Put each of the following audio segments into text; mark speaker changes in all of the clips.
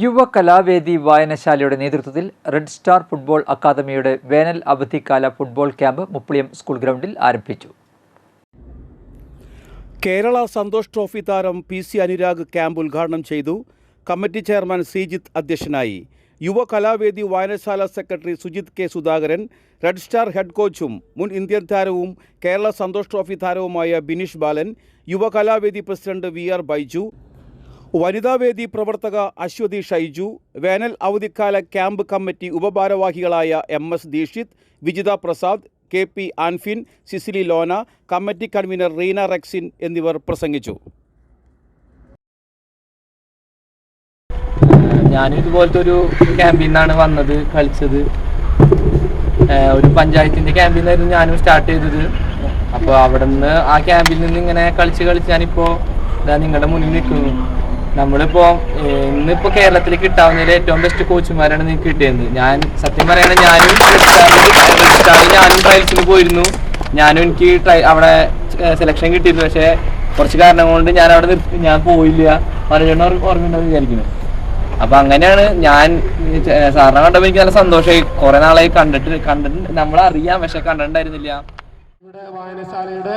Speaker 1: യുവ കലാവേദി വായനശാലയുടെ നേതൃത്വത്തിൽ red star football അക്കാദമിയുടെ വേനൽ അവധിക്കാല ഫുട്ബോൾ ക്യാമ്പ് മുപ്പളിയം സ്കൂൾ ഗ്രൗണ്ടിൽ ആരംഭിച്ചു.
Speaker 2: കേരള സന്തോഷ് ട്രോഫി താരം PC അനുരാഗ് ക്യാമ്പ് ഉദ്ഘാടനം ചെയ്തു. കമ്മിറ്റി ചെയർമാൻ ശ്രീജിത്ത് അധ്യക്ഷനായി. യുവ കലാവേദി വായനശാല secretary Sujith K. Sudhakaran, Red Star head കോച്ചും മുൻ ഇന്ത്യൻ താരവും കേരള സന്തോഷ് ട്രോഫി താരവുമായ ബിനീഷ് ബാലൻ, യുവ കലാവേദി പ്രസിഡന്റ് VR ബൈജു, വനിതാവേദി പ്രവർത്തക അശ്വതി ഷൈജു, വേനൽ അവധിക്കാല ക്യാമ്പ് കമ്മിറ്റി ഉപഭാരവാഹികളായ MS Deekshith, Vijitha Prasad, KP Anfin, Cicily Lona, committee convener Reena Rexin എന്നിവർ പ്രസംഗിച്ചു.
Speaker 3: ഞാനും ഇതുപോലത്തെ ഒരു ക്യാമ്പിൽ നിന്നാണ് വന്നത്, കളിച്ചത്. ഒരു പഞ്ചായത്തിൻ്റെ ക്യാമ്പിൽ നിന്നായിരുന്നു ഞാനും സ്റ്റാർട്ട് ചെയ്തത്. അപ്പോൾ അവിടെ നിന്ന് ആ ക്യാമ്പിൽ നിന്ന് ഇങ്ങനെ കളിച്ച് ഞാനിപ്പോൾ നിങ്ങളുടെ മുന്നിൽ നിൽക്കുന്നു. നമ്മളിപ്പോൾ ഇന്നിപ്പോൾ കേരളത്തിൽ കിട്ടാവുന്നതിൽ ഏറ്റവും ബെസ്റ്റ് കോച്ചുമാരാണ് നിങ്ങൾക്ക് കിട്ടിയത്. ഞാൻ സത്യം പറയുകയാണെങ്കിൽ ഞാനും ട്രയൽസിന് പോയിരുന്നു. എനിക്ക് അവിടെ സെലക്ഷൻ കിട്ടിയിരുന്നു. പക്ഷേ കുറച്ച് കാരണം കൊണ്ട് ഞാൻ പോയില്ല. മലയാളം ഓർമ്മയുണ്ടാവും വിചാരിക്കുന്നു. അപ്പം അങ്ങനെയാണ് ഞാൻ സാറിനെ കണ്ടപ്പോൾ എനിക്ക് നല്ല സന്തോഷമായി. കുറേ നാളായി കണ്ടിട്ട് നമ്മളറിയാം, പക്ഷെ കണ്ടിട്ടുണ്ടായിരുന്നില്ല.
Speaker 4: ഇവിടെ വായനശാലയുടെ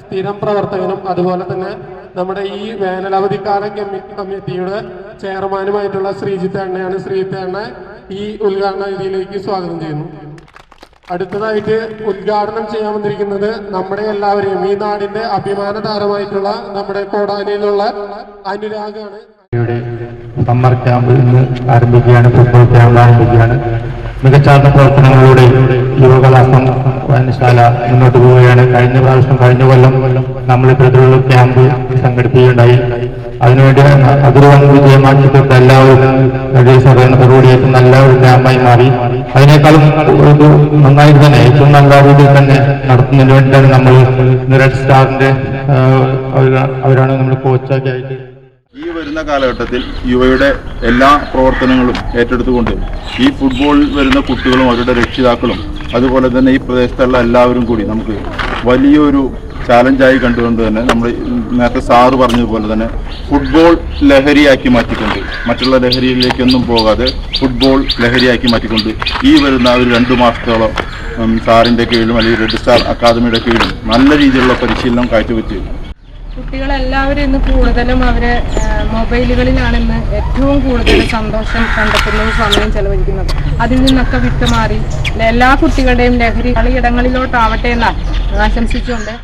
Speaker 4: സ്ഥിരം പ്രവർത്തകനും അതുപോലെ തന്നെ നമ്മുടെ ഈ വേനലവധിക്കാല കമ്മിറ്റിയുടെ ചെയർമാനുമായിട്ടുള്ള ശ്രീജിത്ത് എണ്ണയാണ്. ശ്രീജിത്ത് എണ്ണ ഈ ഉദ്ഘാടന വേദിയിലേക്ക് സ്വാഗതം ചെയ്യുന്നു. അടുത്തതായിട്ട് ഉദ്ഘാടനം ചെയ്യാൻ വന്നിരിക്കുന്നത് നമ്മുടെ എല്ലാവരെയും ഈ നാടിന്റെ അഭിമാന താരമായിട്ടുള്ള നമ്മുടെ കോടാലിയിലുള്ള അനുരാഗാണ്.
Speaker 5: സമ്മർ ക്യാമ്പ് ഇന്ന് ആരംഭിക്കുകയാണ്. ഫുട്ബോൾ ക്യാമ്പ് ആരംഭിക്കുകയാണ്. മികച്ച പ്രവർത്തനങ്ങളുടെ യുവകലാ വായനശാല മുന്നോട്ട് പോവുകയാണ്. കഴിഞ്ഞ കൊല്ലം നമ്മൾ ഇത്തരത്തിലുള്ള ക്യാമ്പ് സംഘടിപ്പിക്കുകയുണ്ടായി. അതിനുവേണ്ടി അതൊരു വൻ വിജയമാക്കി തൊട്ട് എല്ലാവരും സഹകരണത്തോടുകൂടിയിട്ട് നല്ല ഒരു ക്യാമ്പായി മാറി. അതിനേക്കാളും ഒരു നന്നായിട്ട് തന്നെ ഏറ്റവും നല്ല രീതിയിൽ തന്നെ നടത്തുന്നതിന് വേണ്ടിയിട്ടാണ് നമ്മൾ റെഡ് സ്റ്റാറിന്റെ അവരാണ് നമ്മൾ കോച്ചൊക്കെ ആയിട്ട്.
Speaker 6: ഈ വരുന്ന കാലഘട്ടത്തിൽ യുവയുടെ എല്ലാ പ്രവർത്തനങ്ങളും ഏറ്റെടുത്തുകൊണ്ട് ഈ ഫുട്ബോളിൽ വരുന്ന കുട്ടികളും അവരുടെ രക്ഷിതാക്കളും അതുപോലെ തന്നെ ഈ പ്രദേശത്തുള്ള എല്ലാവരും കൂടി നമുക്ക് വലിയൊരു ചാലഞ്ചായി കണ്ടുകൊണ്ട് തന്നെ നമ്മൾ നേരത്തെ സാറ് പറഞ്ഞതുപോലെ തന്നെ ഫുട്ബോൾ ലഹരിയാക്കി മാറ്റിക്കൊണ്ട് മറ്റുള്ള ലഹരിയിലേക്കൊന്നും പോകാതെ ഫുട്ബോൾ ലഹരിയാക്കി മാറ്റിക്കൊണ്ട് ഈ വരുന്ന ഒരു 2 മാസത്തോളം സാറിൻ്റെ കീഴിലും അല്ലെങ്കിൽ റെഡ് സ്റ്റാർ അക്കാദമിയുടെ കീഴിലും നല്ല രീതിയിലുള്ള പരിശീലനം കാഴ്ചവെച്ച്
Speaker 7: കുട്ടികളെല്ലാവരും ഇന്ന് കൂടുതലും അവരെ മൊബൈലുകളിലാണ് ഇന്ന് ഏറ്റവും കൂടുതൽ സന്തോഷം കണ്ടെത്തുന്നതും സമയം ചെലവഴിക്കുന്നത്. അതിൽ നിന്നൊക്കെ വിട്ടുമാറി എല്ലാ കുട്ടികളുടെയും ലഹരി കളിയിടങ്ങളിലോട്ടാവട്ടെ എന്ന് ആശംസിച്ചുകൊണ്ട്